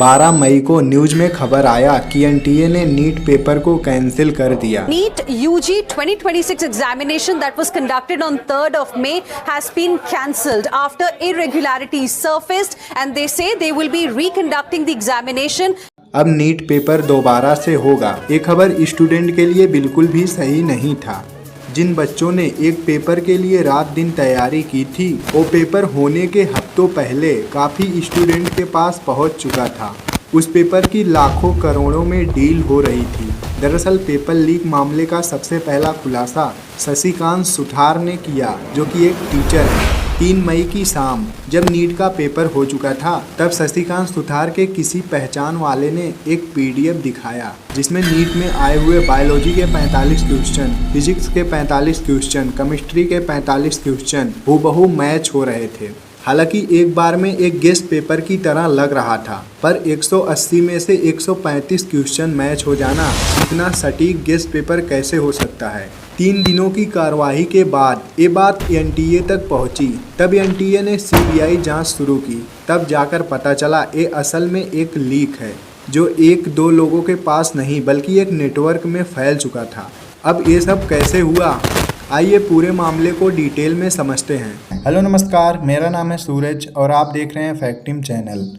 12 मई को न्यूज में खबर आया कि एनटीए ने नीट पेपर को कैंसिल कर दिया। NEET UG 2026 examination that was conducted on 3rd of May has been cancelled after irregularities surfaced and they say they will be reconducting the examination. अब नीट पेपर दोबारा से होगा। ये खबर स्टूडेंट के लिए बिल्कुल भी सही नहीं था। जिन बच्चों ने एक पेपर के लिए रात दिन तैयारी की थी, वो पेपर होने के हफ्तों पहले काफ़ी स्टूडेंट के पास पहुंच चुका था। उस पेपर की लाखों करोड़ों में डील हो रही थी। दरअसल पेपर लीक मामले का सबसे पहला खुलासा शशिकांत सुथार ने किया, जो कि एक टीचर है। 3 मई की शाम जब नीट का पेपर हो चुका था, तब शशिकांत सुथार के किसी पहचान वाले ने एक पीडीएफ दिखाया, जिसमें नीट में आए हुए बायोलॉजी के 45 क्वेश्चन, फिजिक्स के 45 क्वेश्चन, केमिस्ट्री के 45 क्वेश्चन हूबहू मैच हो रहे थे। हालांकि एक बार में एक गेस्ट पेपर की तरह लग रहा था, पर 180 में से 135 क्वेश्चन मैच हो जाना इतना सटीक गेस्ट पेपर कैसे हो सकता है। 3 दिनों की कार्रवाई के बाद ये बात एनटीए तक पहुंची। तब एनटीए ने सीबीआई जांच शुरू की। तब जाकर पता चला ये असल में एक लीक है, जो 1-2 लोगों के पास नहीं बल्कि एक नेटवर्क में फैल चुका था। अब ये सब कैसे हुआ, आइए पूरे मामले को डिटेल में समझते हैं। हेलो नमस्कार, मेरा नाम है सूरज और आप देख रहे हैं फैक्टिम चैनल।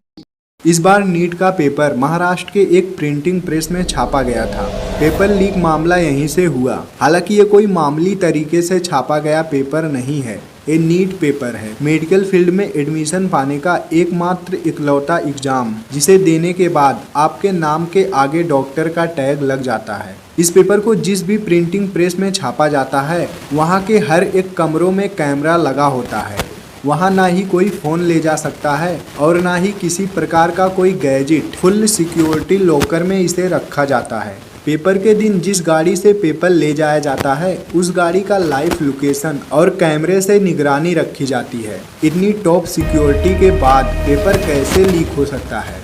इस बार नीट का पेपर महाराष्ट्र के एक प्रिंटिंग प्रेस में छापा गया था। पेपर लीक मामला यहीं से हुआ। हालांकि ये कोई मामूली तरीके से छापा गया पेपर नहीं है, ये नीट पेपर है। मेडिकल फील्ड में एडमिशन पाने का एकमात्र इकलौता एग्जाम, जिसे देने के बाद आपके नाम के आगे डॉक्टर का टैग लग जाता है। इस पेपर को जिस भी प्रिंटिंग प्रेस में छापा जाता है, वहाँ के हर एक कमरों में कैमरा लगा होता है। वहाँ ना ही कोई फ़ोन ले जा सकता है और ना ही किसी प्रकार का कोई गैजेट। फुल सिक्योरिटी लॉकर में इसे रखा जाता है। पेपर के दिन जिस गाड़ी से पेपर ले जाया जाता है, उस गाड़ी का लाइव लोकेशन और कैमरे से निगरानी रखी जाती है। इतनी टॉप सिक्योरिटी के बाद पेपर कैसे लीक हो सकता है?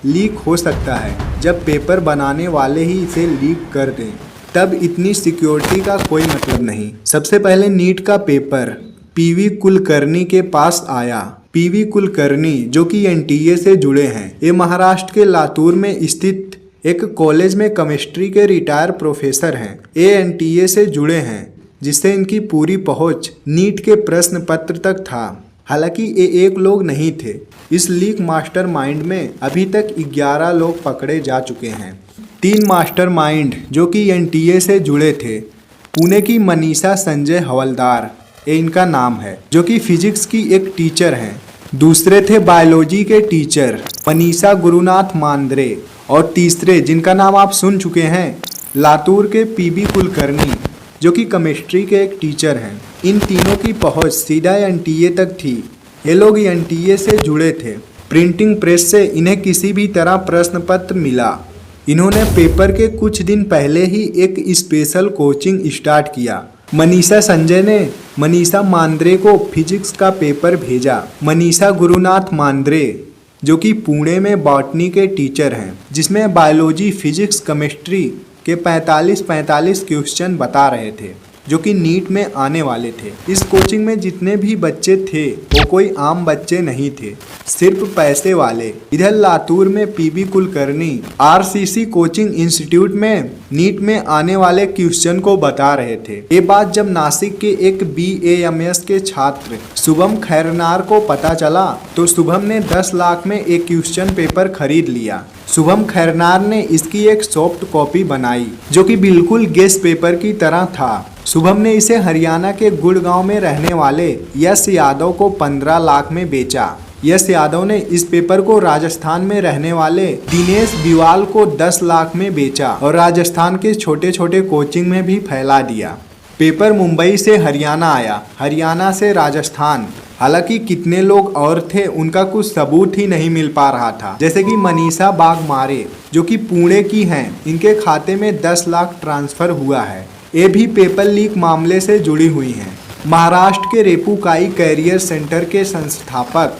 लीक हो सकता है जब पेपर बनाने वाले ही इसे लीक कर दें, तब इतनी सिक्योरिटी का कोई मतलब नहीं। सबसे पहले नीट का पेपर पीवी कुलकर्णी के पास आया। पीवी कुलकर्णी जो कि एनटीए से जुड़े हैं। ये महाराष्ट्र के लातूर में स्थित एक कॉलेज में केमिस्ट्री के रिटायर प्रोफेसर हैं। ये एनटीए से जुड़े हैं, जिससे इनकी पूरी पहुंच नीट के प्रश्न पत्र तक था। हालांकि ये एक लोग नहीं थे। इस लीक मास्टरमाइंड में अभी तक 11 लोग पकड़े जा चुके हैं। 3 मास्टरमाइंड जो कि एनटीए से जुड़े थे। पुणे की मनीषा संजय हवलदार, ये इनका नाम है, जो कि फिजिक्स की एक टीचर हैं। दूसरे थे बायोलॉजी के टीचर मनीषा गुरुनाथ मांद्रे, और तीसरे जिनका नाम आप सुन चुके हैं, लातूर के पीबी कुलकर्णी, जो कि केमिस्ट्री के एक टीचर हैं। इन तीनों की पहुंच सीधा एनटीए तक थी। ये लोग एनटीए से जुड़े थे। प्रिंटिंग प्रेस से इन्हें किसी भी तरह प्रश्न पत्र मिला। इन्होंने पेपर के कुछ दिन पहले ही एक स्पेशल कोचिंग स्टार्ट किया। मनीषा संजय ने मनीषा मांद्रे को फिजिक्स का पेपर भेजा। मनीषा गुरुनाथ मांद्रे जो कि पुणे में बॉटनी के टीचर हैं, जिसमें बायोलॉजी, फिजिक्स, केमिस्ट्री के 45 क्वेश्चन बता रहे थे, जो कि नीट में आने वाले थे। इस कोचिंग में जितने भी बच्चे थे, वो कोई आम बच्चे नहीं थे, सिर्फ पैसे वाले। इधर लातूर में PB Kulkarni RCC coaching institute में नीट में आने वाले क्वेश्चन को बता रहे थे। ये बात जब नासिक के एक BAMS के छात्र शुभम खैरनार को पता चला, तो शुभम ने 10 लाख में एक क्वेश्चन पेपर खरीद लिया। शुभम खैरनार ने इसकी एक सॉफ्ट कॉपी बनाई, जो कि बिल्कुल गेस्ट पेपर की तरह था। शुभम ने इसे हरियाणा के गुड़गांव में रहने वाले यश यादव को 15 लाख में बेचा। यश यादव ने इस पेपर को राजस्थान में रहने वाले दिनेश बिवाल को 10 लाख में बेचा और राजस्थान के छोटे छोटे कोचिंग में भी फैला दिया। पेपर मुंबई से हरियाणा आया, हरियाणा से राजस्थान। हालांकि कितने लोग और थे, उनका कुछ सबूत ही नहीं मिल पा रहा था। जैसे कि मनीषा बागमारे, जो कि पुणे की हैं, इनके खाते में 10 लाख ट्रांसफर हुआ है। ये भी पेपर लीक मामले से जुड़ी हुई हैं। महाराष्ट्र के रेपुकाई कैरियर सेंटर के संस्थापक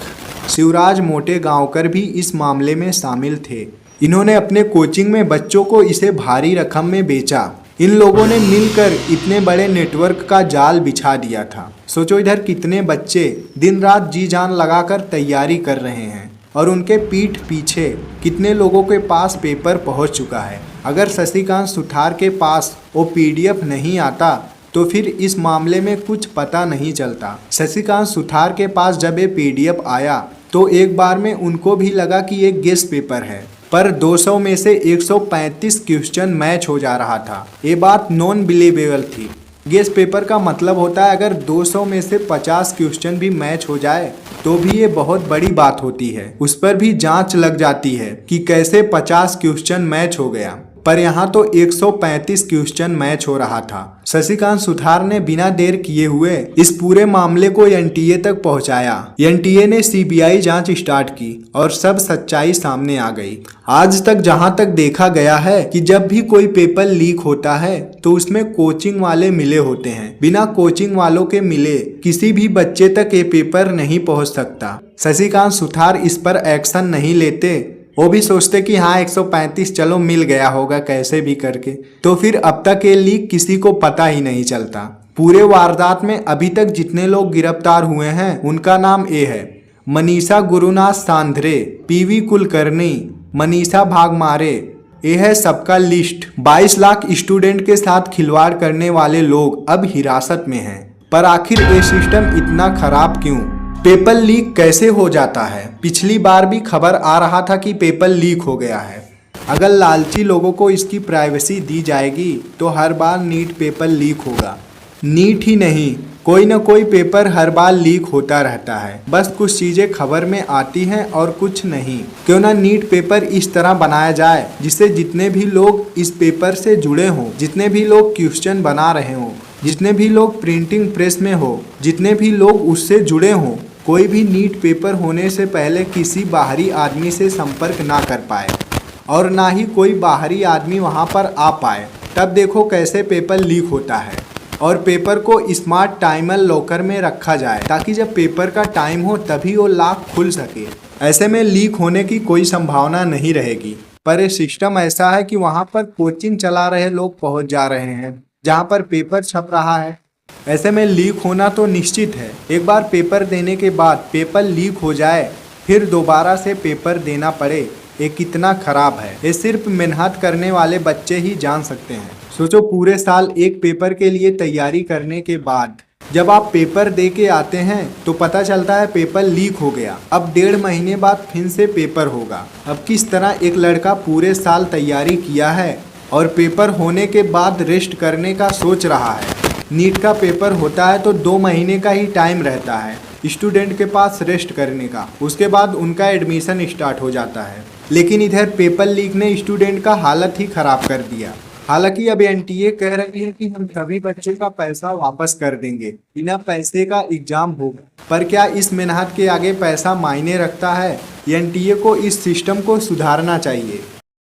शिवराज मोटेगांवकर भी इस मामले में शामिल थे। इन्होंने अपने कोचिंग में बच्चों को इसे भारी रकम में बेचा। इन लोगों ने मिलकर इतने बड़े नेटवर्क का जाल बिछा दिया था। सोचो इधर कितने बच्चे दिन रात जी जान लगाकर तैयारी कर रहे हैं और उनके पीठ पीछे कितने लोगों के पास पेपर पहुंच चुका है। अगर शशिकांत सुथार के पास वो पीडीएफ नहीं आता तो फिर इस मामले में कुछ पता नहीं चलता। शशिकांत सुथार के पास जब ये पीडीएफ आया तो एक बार में उनको भी लगा कि ये गेस पेपर है, पर 200 में से 135 क्वेश्चन मैच हो जा रहा था। ये बात नॉन बिलीवेबल थी। गेस पेपर का मतलब होता है अगर 200 में से 50 क्वेश्चन भी मैच हो जाए तो भी ये बहुत बड़ी बात होती है, उस पर भी जांच लग जाती है कि कैसे 50 क्वेश्चन मैच हो गया, पर यहाँ तो 135 क्वेश्चन मैच हो रहा था। शशिकांत सुथार ने बिना देर किए हुए इस पूरे मामले को एनटीए तक पहुंचाया। एनटीए ने सीबीआई जांच स्टार्ट की और सब सच्चाई सामने आ गई। आज तक जहां तक देखा गया है कि जब भी कोई पेपर लीक होता है तो उसमें कोचिंग वाले मिले होते हैं। बिना कोचिंग वालों के मिले किसी भी बच्चे तक ये पेपर नहीं पहुंच सकता। शशिकांत सुथार इस पर एक्शन नहीं लेते, वो भी सोचते कि हाँ 135 चलो मिल गया होगा कैसे भी करके, तो फिर अब तक ये लीक किसी को पता ही नहीं चलता। पूरे वारदात में अभी तक जितने लोग गिरफ्तार हुए हैं उनका नाम ये है: मनीषा गुरुनाथ सांध्रे, पीवी कुलकर्णी, मनीषा भागमारे। ये है सबका लिस्ट। 22 लाख स्टूडेंट के साथ खिलवाड़ करने वाले लोग अब हिरासत में हैं। पर आखिर ये सिस्टम इतना खराब क्यों? पेपर लीक कैसे हो जाता है? पिछली बार भी खबर आ रहा था कि पेपर लीक हो गया है। अगर लालची लोगों को इसकी प्राइवेसी दी जाएगी तो हर बार नीट पेपर लीक होगा। नीट ही नहीं, कोई ना कोई पेपर हर बार लीक होता रहता है। बस कुछ चीज़ें खबर में आती हैं और कुछ नहीं। क्यों ना नीट पेपर इस तरह बनाया जाए जिससे जितने भी लोग इस पेपर से जुड़े हों, जितने भी लोग क्वेश्चन बना रहे हों, जितने भी लोग प्रिंटिंग प्रेस में हो, जितने भी लोग उससे जुड़े हों, कोई भी नीट पेपर होने से पहले किसी बाहरी आदमी से संपर्क ना कर पाए और ना ही कोई बाहरी आदमी वहां पर आ पाए। तब देखो कैसे पेपर लीक होता है। और पेपर को स्मार्ट टाइमर लॉकर में रखा जाए ताकि जब पेपर का टाइम हो तभी वो लॉक खुल सके। ऐसे में लीक होने की कोई संभावना नहीं रहेगी। पर ये सिस्टम ऐसा है कि वहां पर कोचिंग चला रहे लोग पहुंच जा रहे हैं जहां पर पेपर छप रहा है। ऐसे में लीक होना तो निश्चित है। एक बार पेपर देने के बाद पेपर लीक हो जाए फिर दोबारा से पेपर देना पड़े, ये कितना खराब है। ये सिर्फ मेहनत करने वाले बच्चे ही जान सकते हैं। सोचो पूरे साल एक पेपर के लिए तैयारी करने के बाद जब आप पेपर दे के आते हैं तो पता चलता है पेपर लीक हो गया। अब 1.5 महीने बाद फिर से पेपर होगा। अब किस तरह एक लड़का पूरे साल तैयारी किया है और पेपर होने के बाद रेस्ट करने का सोच रहा है। नीट का पेपर होता है तो 2 महीने का ही टाइम रहता है स्टूडेंट के पास रेस्ट करने का, उसके बाद उनका एडमिशन स्टार्ट हो जाता है। लेकिन इधर पेपर लीक ने स्टूडेंट का हालत ही खराब कर दिया। हालांकि अब एनटीए कह रही है कि हम सभी बच्चे का पैसा वापस कर देंगे, बिना पैसे का एग्जाम होगा। पर क्या इस मेहनत के आगे पैसा मायने रखता है? एनटीए को इस सिस्टम को सुधारना चाहिए।